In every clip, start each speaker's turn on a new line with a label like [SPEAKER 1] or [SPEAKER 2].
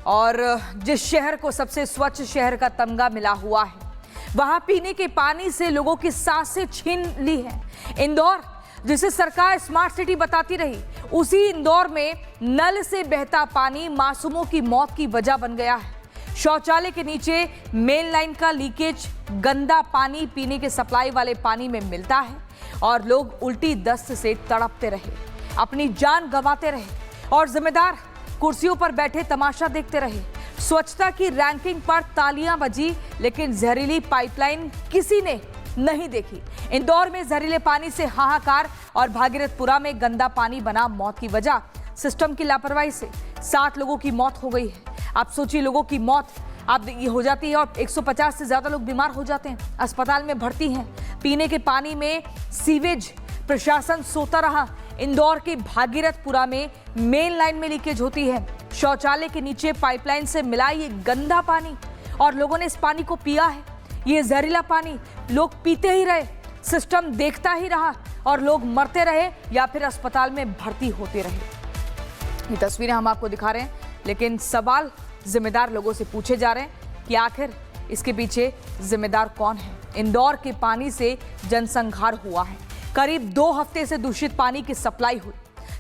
[SPEAKER 1] और जिस शहर को सबसे स्वच्छ शहर का तमगा मिला हुआ है, वहां पीने के पानी से लोगों की सांसें छीन ली है। इंदौर, जिसे सरकार स्मार्ट सिटी बताती रही, उसी इंदौर में नल से बहता पानी मासूमों की मौत की वजह बन गया है। शौचालय के नीचे मेन लाइन का लीकेज, गंदा पानी पीने के सप्लाई वाले पानी में मिलता है और लोग उल्टी दस्त से तड़पते रहे, अपनी जान गंवाते रहे और जिम्मेदार कुर्सियों पर बैठे तमाशा देखते रहे। स्वच्छता की रैंकिंग पर तालियां बजी, लेकिन जहरीली पाइपलाइन किसी ने नहीं देखी। इंदौर में जहरीले पानी से हाहाकार और भागीरथपुरा में गंदा पानी बना मौत की वजह सिस्टम की लापरवाही से 7 लोगों की मौत हो गई है। आप सोचिए, लोगों की मौत अब ये हो जाती है और 150 से ज्यादा लोग बीमार हो जाते हैं, अस्पताल में भर्ती हैं। पीने के पानी में सीवेज, प्रशासन सोता रहा। इंदौर के भागीरथपुरा में मेन लाइन में लीकेज होती है, शौचालय के नीचे पाइपलाइन से मिला ये गंदा पानी और लोगों ने इस पानी को पिया है। ये जहरीला पानी लोग पीते ही रहे, सिस्टम देखता ही रहा और लोग मरते रहे या फिर अस्पताल में भर्ती होते रहे। ये तस्वीरें हम आपको दिखा रहे हैं, लेकिन सवाल जिम्मेदार लोगों से पूछे जा रहे हैं कि आखिर इसके पीछे जिम्मेदार कौन है। इंदौर के पानी से जनसंहार हुआ है। करीब 2 हफ्ते से दूषित पानी की सप्लाई हुई।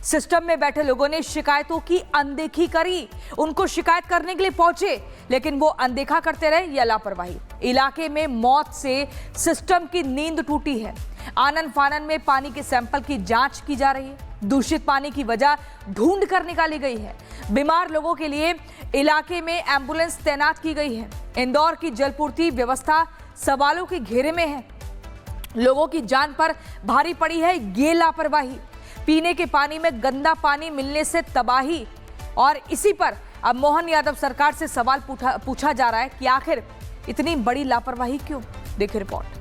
[SPEAKER 1] सिस्टम में बैठे लोगों ने शिकायतों की अनदेखी करी। उनको शिकायत करने के लिए पहुंचे, लेकिन वो अनदेखा करते रहे या लापरवाही। इलाके में मौत से सिस्टम की नींद टूटी है। आनन फानन में पानी के सैंपल की जांच की जा रही है। दूषित पानी की वजह ढूंढ कर निकाली गई है। बीमार लोगों के लिए इलाके में एम्बुलेंस तैनात की गई है। इंदौर की जलपूर्ति व्यवस्था सवालों के घेरे में है। लोगों की जान पर भारी पड़ी है ये लापरवाही। पीने के पानी में गंदा पानी मिलने से तबाही, और इसी पर अब मोहन यादव सरकार से सवाल पूछा जा रहा है कि आखिर इतनी बड़ी लापरवाही क्यों। देखिए रिपोर्ट।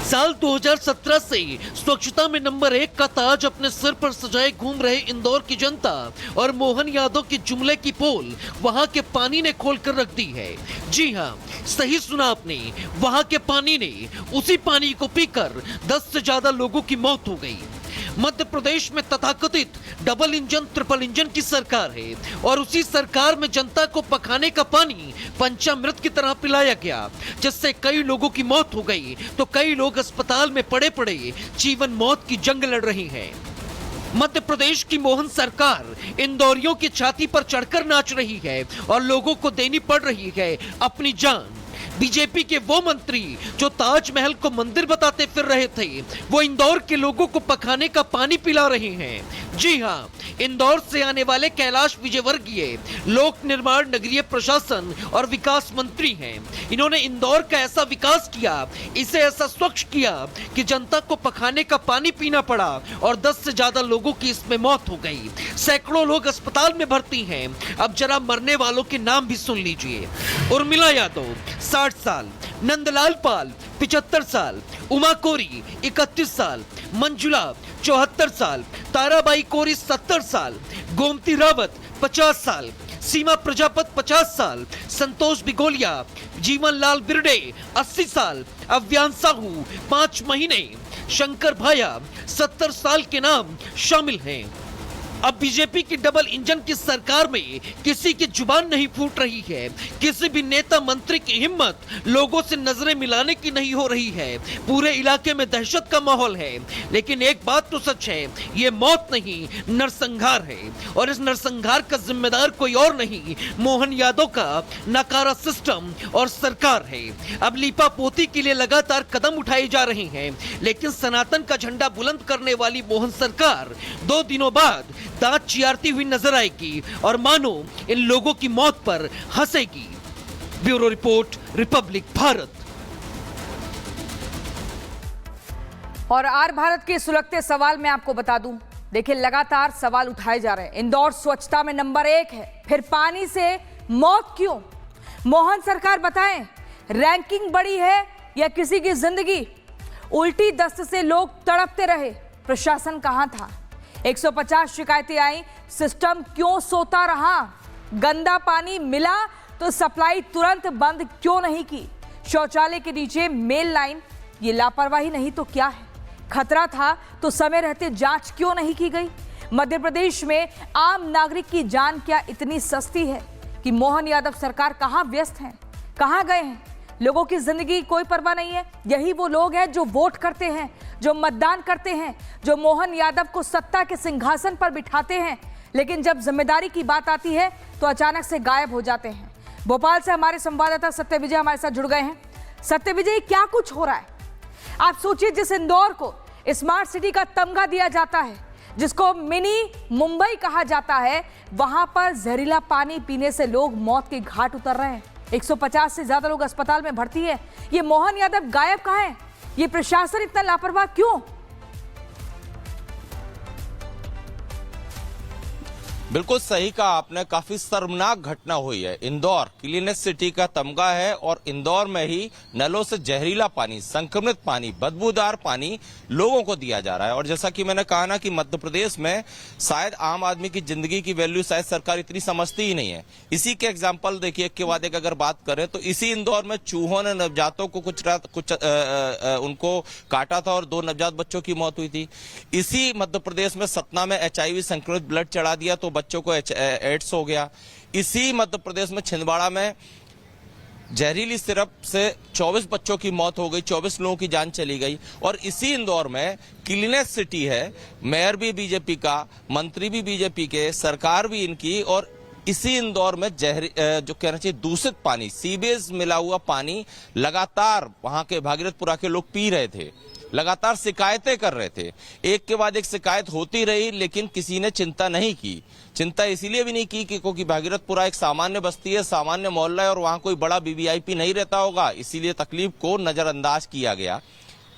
[SPEAKER 2] साल 2017 से स्वच्छता में नंबर 1 का ताज अपने सिर पर सजाए घूम रहे इंदौर की जनता और मोहन यादव के जुमले की पोल वहां के पानी ने खोल कर रख दी है। जी हां, सही सुना आपने, वहां के पानी ने, उसी पानी को पीकर 10 से ज्यादा लोगों की मौत हो गई। मध्य प्रदेश में तथाकथित डबल इंजन ट्रिपल इंजन की सरकार है और उसी सरकार में जनता को पकाने का पानी पंचामृत की तरह पिलाया गया, जिससे कई लोगों की मौत हो गई तो कई लोग अस्पताल में पड़े पड़े जीवन मौत की जंग लड़ रही हैं। मध्य प्रदेश की मोहन सरकार इंदौरियों की छाती पर चढ़कर नाच रही है और लोगों को देनी पड़ रही है अपनी जान। बीजेपी के वो मंत्री जो ताजमहल को मंदिर बताते फिर रहे थे, वो इंदौर के लोगों को पकाने का पानी पिला रहे हैं। जी हां, इंदौर से आने वाले कैलाश विजयवर्गीय लोक निर्माण, नगरीय प्रशासन और विकास मंत्री हैं। इन्होंने इंदौर का ऐसा विकास किया, इसे ऐसा स्वच्छ किया कि जनता को पकाने का पानी पीना पड़ा और 10 से ज्यादा लोगों की इसमें मौत हो गई। सैकड़ों लोग अस्पताल में भर्ती हैं। अब जरा मरने वालों के नाम भी सुन लीजिए। उर्मिला यादव 60 साल, नंदलाल पाल 75 साल, उमा कोरी 31 साल, मंजुला 74 साल, ताराबाई कोरी 70 साल, गोमती रावत 50 साल, सीमा प्रजापत 50 साल, संतोष बिगोलिया, जीवन लाल बिरडे 80 साल, अव्यान साहू 5 महीने, शंकर भाया 70 साल के नाम शामिल हैं। अब बीजेपी की डबल इंजन की सरकार में किसी की जुबान नहीं फूट रही है। किसी भी नेता मंत्री की हिम्मत लोगों से नजरें मिलाने की नहीं हो रही है। पूरे इलाके में दहशत का माहौल है। लेकिन एक बात तो सच है, ये मौत नहीं नरसंहार है और इस नरसंहार का जिम्मेदार कोई और नहीं, मोहन यादव का नकारा सिस्टम और सरकार है। अब लीपा पोती के लिए लगातार कदम उठाए जा रहे हैं, लेकिन सनातन का झंडा बुलंद करने वाली मोहन सरकार 2 दिनों बाद दांत चियारती हुई नजर आएगी और मानो इन लोगों की मौत पर हंसेगी। Bureau report, Republic Bharat.
[SPEAKER 1] और आर भारत के सुलगते सवाल मैं आपको बता दूं, देखिए लगातार सवाल उठाए जा रहे हैं। इंदौर स्वच्छता में नंबर 1 है, फिर पानी से मौत क्यों? मोहन सरकार बताएं, रैंकिंग बड़ी है या किसी की जिंदगी? उल्टी दस्त से लोग तड़पते रहे, प्रशासन कहां था? 150 शिकायतें आई, सिस्टम क्यों सोता रहा? गंदा पानी मिला तो सप्लाई तुरंत बंद क्यों नहीं की? शौचालय के नीचे मेल लाइन, ये लापरवाही नहीं तो क्या है? खतरा था तो समय रहते जांच क्यों नहीं की गई? मध्य प्रदेश में आम नागरिक की जान क्या इतनी सस्ती है कि मोहन यादव सरकार कहां व्यस्त है, कहां गए हैं? लोगों की जिंदगी की कोई परवाह नहीं है। यही वो लोग हैं जो वोट करते हैं, जो मतदान करते हैं, जो मोहन यादव को सत्ता के सिंहासन पर बिठाते हैं, लेकिन जब जिम्मेदारी की बात आती है तो अचानक से गायब हो जाते हैं। भोपाल से हमारे संवाददाता सत्य विजय हमारे साथ जुड़ गए हैं। सत्य विजय, क्या कुछ हो रहा है? आप सोचिए, जिस इंदौर को स्मार्ट सिटी का तमगा दिया जाता है, जिसको मिनी मुंबई कहा जाता है, वहां पर जहरीला पानी पीने से लोग मौत के घाट उतर रहे हैं। 150 से ज्यादा लोग अस्पताल में भर्ती है। ये मोहन यादव गायब कहां है? ये प्रशासन इतना लापरवाह क्यों?
[SPEAKER 3] बिल्कुल सही कहा आपने, काफी शर्मनाक घटना हुई है। इंदौर क्लीनेस्ट सिटी का तमगा है और इंदौर में ही नलों से जहरीला पानी, संक्रमित पानी, बदबूदार पानी लोगों को दिया जा रहा है। और जैसा कि मैंने कहा ना कि मध्य प्रदेश में शायद आम आदमी की जिंदगी की वैल्यू शायद सरकार इतनी समझती ही नहीं है। इसी के एग्जाम्पल देखिए, एक के बाद एक अगर बात करें तो इसी इंदौर में चूहों ने नवजातों को उनको काटा था और 2 नवजात बच्चों की मौत हुई थी। इसी मध्य प्रदेश में सतना में HIV संक्रमित ब्लड चढ़ा दिया तो बच्चों को एड्स हो गया। इसी मध्य प्रदेश में छिंदवाड़ा में जहरीली सिरप से 24 बच्चों की मौत हो गई, 24 लोगों की जान चली गई। और इसी इंदौर में क्लीनेस्ट सिटी है, मेयर भी बीजेपी का, मंत्री भी बीजेपी के, सरकार भी इनकी। और इसी इंदौर में जो कहना चाहिए दूषित पानी, सीवेज मिला हुआ पानी लगातार वहां के भागीरथपुरा के लोग पी रहे थे, लगातार शिकायतें कर रहे थे। एक के बाद एक शिकायत होती रही, लेकिन किसी ने चिंता नहीं की। चिंता इसीलिए भी नहीं की क्योंकि भागीरथपुरा एक सामान्य बस्ती है, सामान्य मोहल्ला है और वहां कोई बड़ा वीवीआईपी नहीं रहता होगा, इसीलिए तकलीफ को नजरअंदाज किया गया।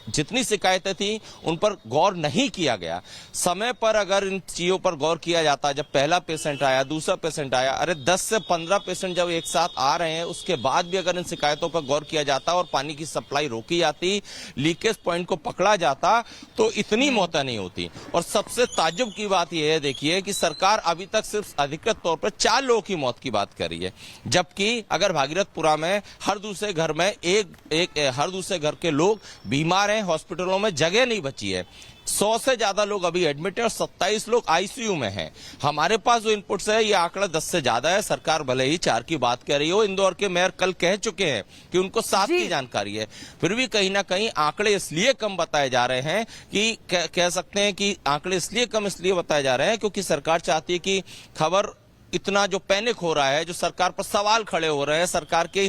[SPEAKER 3] जितनी शिकायतें थी उन पर गौर नहीं किया गया। समय पर अगर इन चीजों पर गौर किया जाता, जब पहला पेशेंट आया, दूसरा पेशेंट आया, अरे 10 से 15 पेशेंट जब एक साथ आ रहे हैं, उसके बाद भी अगर इन शिकायतों पर गौर किया जाता और पानी की सप्लाई रोकी जाती, लीकेज पॉइंट को पकड़ा जाता, तो इतनी मौतें नहीं होती। और सबसे ताज्जुब की बात यह है, देखिए कि सरकार अभी तक सिर्फ अधिकृत तौर पर 4 लोगों की मौत की बात कर रही है, जबकि अगर भागीरथपुरा में हर दूसरे घर में हर दूसरे घर के लोग बीमार, हॉस्पिटलों में जगह नहीं बची है। 100 से ज्यादा लोग अभी एडमिट है और 27 लोग आईसीयू में हैं। हमारे पास जो इनपुट्स है ये आंकड़ा 10 से ज्यादा है। सरकार भले ही 4 की बात कर रही हो, इंदौर के मेयर कल कह चुके हैं कि उनको 7 की जानकारी है, फिर भी कहीं ना कहीं आंकड़े इसलिए कम बताए जा रहे हैं कि कह सकते हैं कि आंकड़े इसलिए बताए जा रहे हैं क्योंकि सरकार चाहती है कि खबर इतना जो पैनिक हो रहा है, जो सरकार पर सवाल खड़े हो रहे हैं, सरकार की